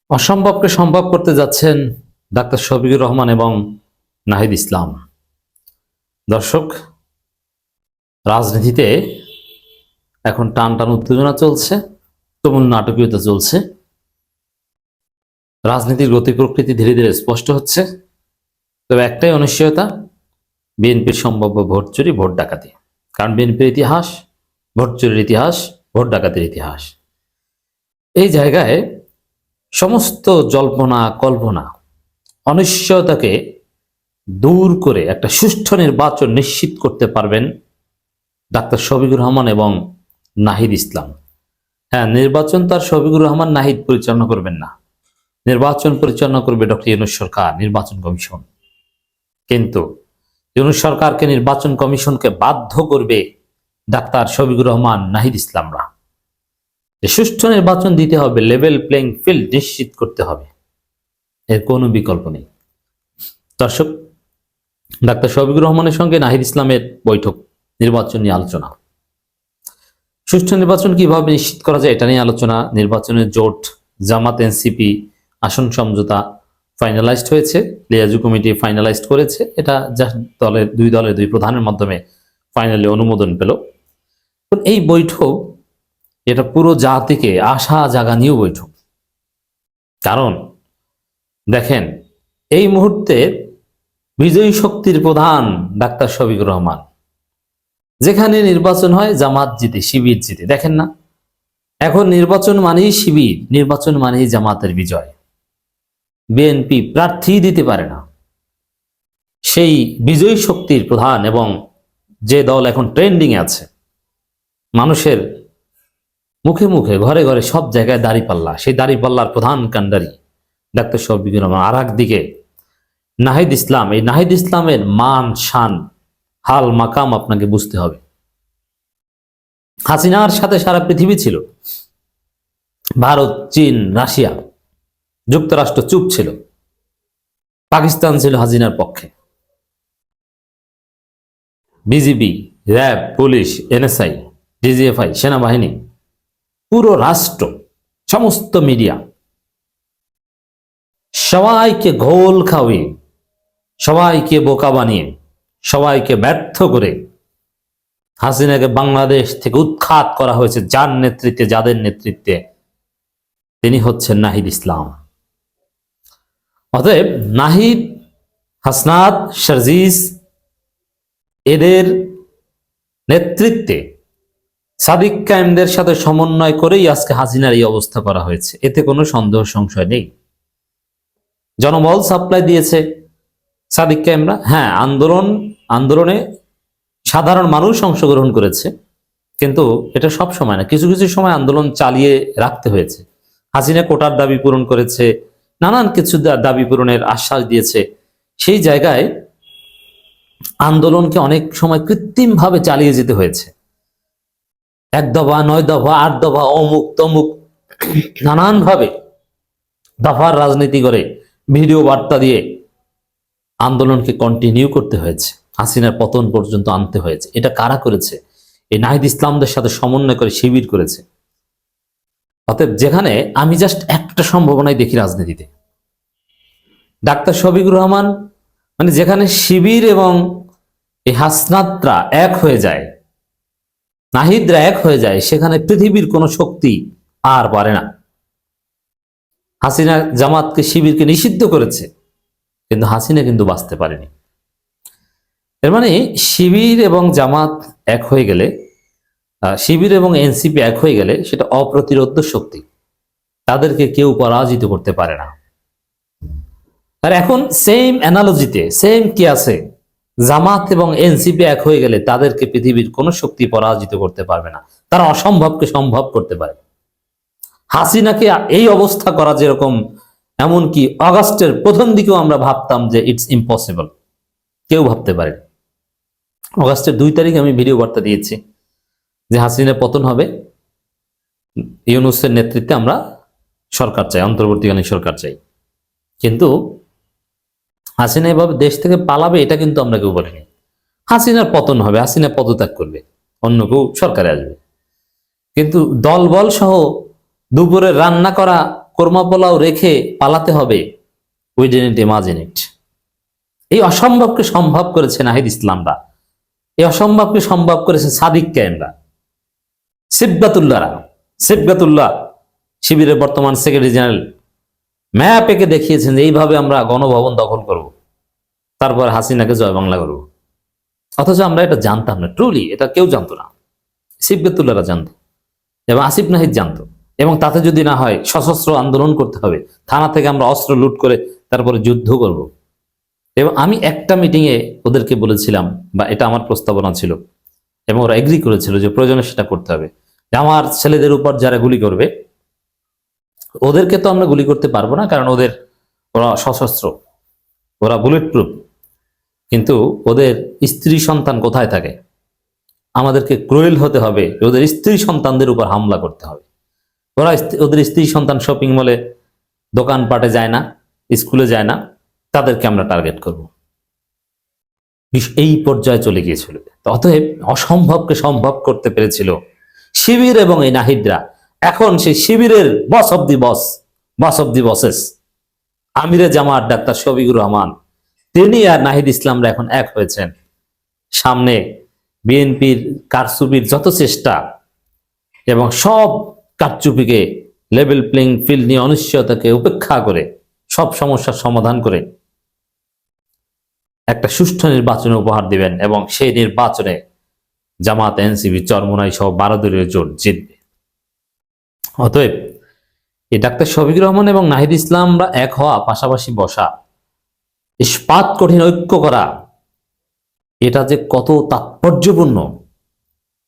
অসম্ভবকে সম্ভব করতে যাচ্ছেন ডাক্তার শফিকুর রহমান এবং নাহিদ ইসলাম। দর্শক, রাজনীতিতে এখন টান টান উত্তেজনা চলছে, তুমুল নাটকীয়তা চলছে। রাজনীতির গতি প্রকৃতি ধীরে ধীরে স্পষ্ট হচ্ছে। তবে একটাই অনিশ্চয়তা, বিএনপির সম্ভাব্য ভোট চুরি, ভোট ডাকাতি। কারণ বিএনপির ইতিহাস ভোট চুরির ইতিহাস, ভোট ডাকাতির ইতিহাস। এই জায়গায় সমস্ত জল্পনা কল্পনা, অনিশ্চয়তাকে দূর করে একটা সুষ্ঠু নির্বাচন নিশ্চিত করতে পারবেন ডাক্তার শফিকুর রহমান এবং নাহিদ ইসলাম। হ্যাঁ, নির্বাচন তার শফিকুর রহমান নাহিদ পরিচালনা করবেন না, নির্বাচন পরিচালনা করবে ডক্টর ইউনূস সরকার, নির্বাচন কমিশন। কিন্তু ইউনূস সরকারকে, নির্বাচন কমিশনকে বাধ্য করবে ডাক্তার শফিকুর রহমান নাহিদ ইসলামরা। সুষ্ঠু নির্বাচন দিতে হবে, লেভেল প্লেইং ফিল্ড নিশ্চিত করতে হবে, এর কোনো বিকল্প নেই। দর্শক, ডাক্তার শফিকুর রহমানের সঙ্গে নাহিদ ইসলামের বৈঠক, নির্বাচন নিয়ে আলোচনা। সুষ্ঠু নির্বাচন কিভাবে নিশ্চিত করা যায় এটা নিয়ে আলোচনা। নির্বাচনের জোট, জামাত এনসিপি আসন সমঝোতা ফাইনালাইজড হয়েছে, লিয়াজু কমিটি ফাইনালাইজড করেছে। এটা দুই দলের দুই প্রধানের মাধ্যমে ফাইনালি অনুমোদন পেল। এই বৈঠক এটা পুরো জাতিকে আশা জাগানিও বৈঠক। কারণ দেখেন, এই মুহূর্তে বিজয়ী শক্তির প্রধান ডাক্তার শফিকুর রহমান। যেখানে নির্বাচন হয় জামাত জিতে, শিবির জিতে। দেখেন না, এখন নির্বাচন মানেই শিবির, নির্বাচন মানেই জামাতের বিজয়। বিএনপি প্রার্থী দিতে পারে না। সেই বিজয়ী শক্তির প্রধান এবং যে দল এখন ট্রেন্ডিং আছে, মানুষের মুখে মুখে, ঘরে ঘরে, সব জায়গায় দাঁড়িপাল্লা, সেই দাঁড়িপাল্লার প্রধান কাণ্ডারি ডাক্তার শফিকুর রহমান। আর একদিকে নাহিদ ইসলাম। এই নাহিদ ইসলামের মান, শান, হাল, মাকাম আপনাকে বুঝতে হবে। হাসিনার সাথে সারা পৃথিবী ছিল, ভারত, চীন, রাশিয়া, যুক্তরাষ্ট্র চুপ ছিল, পাকিস্তান ছিল হাসিনার পক্ষে। BGB, RAB, police, NSI, DGFI, সেনাবাহিনী, পুরো রাষ্ট্র, সমস্ত মিডিয়া, সবাইকে ঘোল খাওয়িয়ে, সবাইকে বোকা বানিয়ে, সবাইকে ব্যর্থ করে হাসিনাকে বাংলাদেশ থেকে উৎখাত করা হয়েছে। যার নেতৃত্বে, যাদের নেতৃত্বে, তিনি হচ্ছেন নাহিদ ইসলাম। অতএব নাহিদ, হাসনাত, শারজিস, এদের নেতৃত্বে সাদিক কায়েমদের সাথে সমন্বয় করেই আজকে হাসিনার এই অবস্থা করা হয়েছে। এতে কোনো সন্দেহ সংশয় নেই। জনবল সাপ্লাই দিয়েছে সাদিক কায়েমরা। হ্যাঁ, আন্দোলনে সাধারণ মানুষ অংশগ্রহণ করেছে, কিন্তু এটা সব সময় না, কিছু কিছু সময় আন্দোলন চালিয়ে রাখতে হয়েছে। হাসিনা কোটার দাবি পূরণ করেছে, নানান কিছু দাবি পূরণের আশ্বাস দিয়েছে। সেই জায়গায় আন্দোলনকে অনেক সময় কৃত্রিমভাবে চালিয়ে যেতে হয়েছে। 1 দফা, 9 দফা, 8 দফা, অমুক তমুক, নানানভাবে দফার রাজনীতি করে, ভিডিও বার্তা দিয়ে আন্দোলনকে কন্টিনিউ করতে হয়েছে, হাসিনার পতন পর্যন্ত আনতে হয়েছে। এটা কারা করেছে? এই নাহিদ ইসলামদের সাথে সমন্বয় করে শিবির করেছে। অতএব যেখানে আমি জাস্ট একটা সম্ভাবনাই দেখি রাজনীতিতে, ডাক্তার শফিকুর রহমান, মানে যেখানে শিবির এবং এই হাসনাতরা এক হয়ে যায়, নাহিদরা এক হয়ে যায়, সেখানে পৃথিবীর কোন শক্তি আর পারে না। হাসিনা জামাতকে, শিবিরকে নিষিদ্ধ করেছে, কিন্তু হাসিনা কিন্তু বাঁচতে পারেনি। এর মানে শিবির এবং জামাত এক হয়ে গেলে, শিবির এবং এনসিপি এক হয়ে গেলে, সেটা অপ্রতিরোধ্য শক্তি, তাদেরকে কেউ পরাজিত করতে পারে না। আর এখন সেম অ্যানালজিতে, সেম কি আছে, জামাত এবং এনসিপি এক হয়ে গেলে তাদেরকে পৃথিবীর কোনো শক্তি পরাজিত করতে পারবে না। তারা অসম্ভবকে সম্ভব করতে পারে। হাসিনাকে এই অবস্থা করা যেরকম, এমনকি অগাস্টের প্রথম দিকেও আমরা ভাবতাম যে ইটস ইম্পসিবল, কেউ ভাবতে পারে। অগাস্টের 2 তারিখ আমি ভিডিও বার্তা দিয়েছি যে হাসিনার পতন হবে, ইউনূসের নেতৃত্বে আমরা সরকার চাই, অন্তর্বর্তীকালীন সরকার চাই। কিন্তু হাসিনা এভাবে দেশ থেকে পালাবে এটা কিন্তু আমরা কেউ বলিনি। হাসিনার পতন হবে, হাসিনা পদত্যাগ করবে, অন্য কেউ সরকারে আসবে। কিন্তু দলবল সহ দুপুরে রান্না করা কোরমা পোলাও রেখে পালাতে হবে, উই ডিডন্ট ইমাজিন ইট। এই অসম্ভবকে সম্ভব করেছে নাহিদ ইসলামরা, এই অসম্ভবকে সম্ভব করেছে সাদিক কায়েমরা, সিবগাতুল্লাহ শিবিরের বর্তমান সেক্রেটারি জেনারেল ম্যাপ এঁকে দেখিয়েছেন যে এইভাবে আমরা গণভবন দখল করব, তারপর হাসিনাকে জয় বাংলা করব। অথচ আমরা এটা জানতাম না, ট্রুলি এটা কেউ জানতো না, সিবগাতুল্লাহরা জানতো এবং আসিফ নাহিদ জানতো। এবং তাতে যদি না হয় সশস্ত্র আন্দোলন করতে হবে, থানা থেকে আমরা অস্ত্র লুট করে তারপরে যুদ্ধ করব। এবং আমি একটা মিটিংয়ে ওদেরকে বলেছিলাম, বা এটা আমার প্রস্তাবনা ছিল এবং ওরা এগ্রি করেছিল যে প্রয়োজনে সেটা করতে হবে, যে আমার ছেলেদের উপর যারা গুলি করবে ওদেরকে তো আমরা গুলি করতে পারবো না, কারণ ওরা সশস্ত্র, ওরা বুলেট প্রুফ, কিন্তু ওদের স্ত্রী সন্তান কোথায় থাকে, আমাদেরকে ক্রুয়েল হতে হবে, ওদের স্ত্রী সন্তানদের উপর হামলা করতে হবে। ওদের স্ত্রী সন্তান শপিং মলে দোকানপাটে যায় না, স্কুলে যায় না, তাদেরকে আমরা টার্গেট করব। এই পর্যায়ে চলে গিয়েছিল। অতএব অসম্ভবকে সম্ভব করতে পেরেছিল শিবির এবং এই নাহিদরা। এখন সেই শিবিরের বস অব দি বসেস আমিরে জামাত ডাক্তার শফিকুর রহমান, তিনি আর নাহিদ ইসলামরা এখন এক হয়েছেন। সামনে বিএনপির কারচুপির যত চেষ্টা এবং সব কারচুপিকে লেভেল প্লেইং ফিল্ড নিয়ে অনিশ্চয়তাকে উপেক্ষা করে সব সমস্যার সমাধান করে একটা সুষ্ঠু নির্বাচনে উপহার দিবেন, এবং সেই নির্বাচনে জামাত, এনসিপি, চরমোনাই সহ 12 দলীয় জোট জিতবে। অতএব এই ডাক্তার শফিকুর রহমান এবং নাহিদ ইসলামরা এক হওয়া, পাশাপাশি বসা, ইস্পাত কঠিন ঐক্য করা, এটা যে কত তাৎপর্যপূর্ণ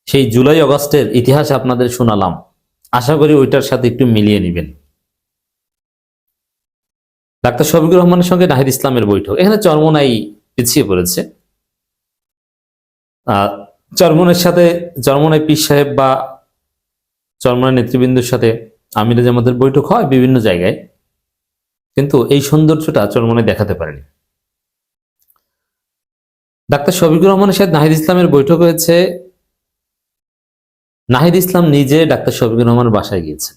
সেই জুলাই আগস্টের ইতিহাস আপনাদের শোনালাম। আশা করি ওইটার সাথে একটু মিলিয়ে নেবেন। ডাক্তার শফিকুর রহমানের সঙ্গে নাহিদ ইসলামের বৈঠক, এখানে চরমোনাই পিছিয়ে পড়েছে। চরমোনাই পীর সাহেব বা চরমোনাই নেতৃবৃন্দের সাথে আমিরে জামাতের বৈঠক হয় বিভিন্ন জায়গায়, কিন্তু এই সৌন্দর্যটা চরমোনাই দেখাতে পারেনি। ডাক্তার শফিকুর রহমানের সাথে নাহিদ ইসলামের বৈঠক হয়েছে, নাহিদ ইসলাম নিজে ডাক্তার শফিকুর রহমানের বাসায় গিয়েছেন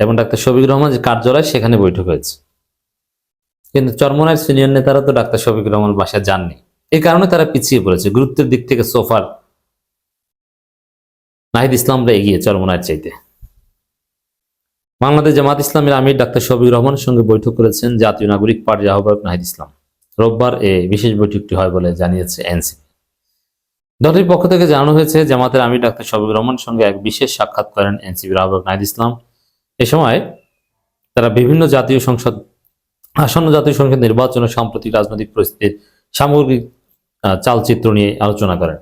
এবং ডাক্তার শফিকুর রহমান যে কার্যালয় সেখানে বৈঠক হয়েছে। কিন্তু চরমোনাইয়ের সিনিয়র নেতারা তো ডাক্তার শফিকুর রহমানের বাসায় যাননি, এই কারণে তারা পিছিয়ে পড়েছে। গুরুত্বের দিক থেকে সোফার নাহিদ ইসলামরা এগিয়ে চরমোনাইয়ের চাইতে। বাংলাদেশ জামাত ইসলামের আমির ডাক্তার শফিকুর রহমানের সঙ্গে বৈঠক করেছেন জাতীয় নাগরিক পার্টির আহ্বায়ক নাহিদ ইসলাম। রোববার বিশেষ বৈঠকটি হয় বলে জানিয়েছে এনসিপি। দলটির পক্ষ থেকে জানানো হয়েছে, জামাতের আমির ডাক্তার শফিকুর রহমানের সঙ্গে এক বিশেষ সাক্ষাৎ করেন এনসিপির আহ্বায়ক নাহিদ ইসলাম। এ সময় তারা বিভিন্ন আসন্ন জাতীয় সংসদ নির্বাচনের সাম্প্রতিক রাজনৈতিক পরিস্থিতির সামগ্রিক চালচিত্র নিয়ে আলোচনা করেন।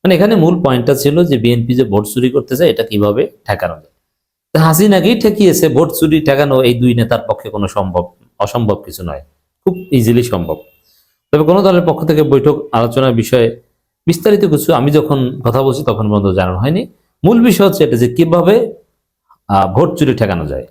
মানে এখানে মূল পয়েন্টটা ছিল যে বিএনপি যে ভোট চুরি করতে চায়, এটা কিভাবে ঠেকানো যায়। হাসিনাকেই ঠেকিয়েছে, ভোট চুরি ঠেকানো এই দুই নেতার পক্ষে কোনো অসম্ভব কিছু নয়, খুব ইজিলি সম্ভব। তবে কোনো দলের পক্ষ থেকে বৈঠক আলোচনার বিষয়ে বিস্তারিত কিছু আমি যখন কথা বলছি তখন পর্যন্ত জানানো হয়নি। মূল বিষয় হচ্ছে এটা যে কিভাবে ভোট চুরি ঠেকানো যায়।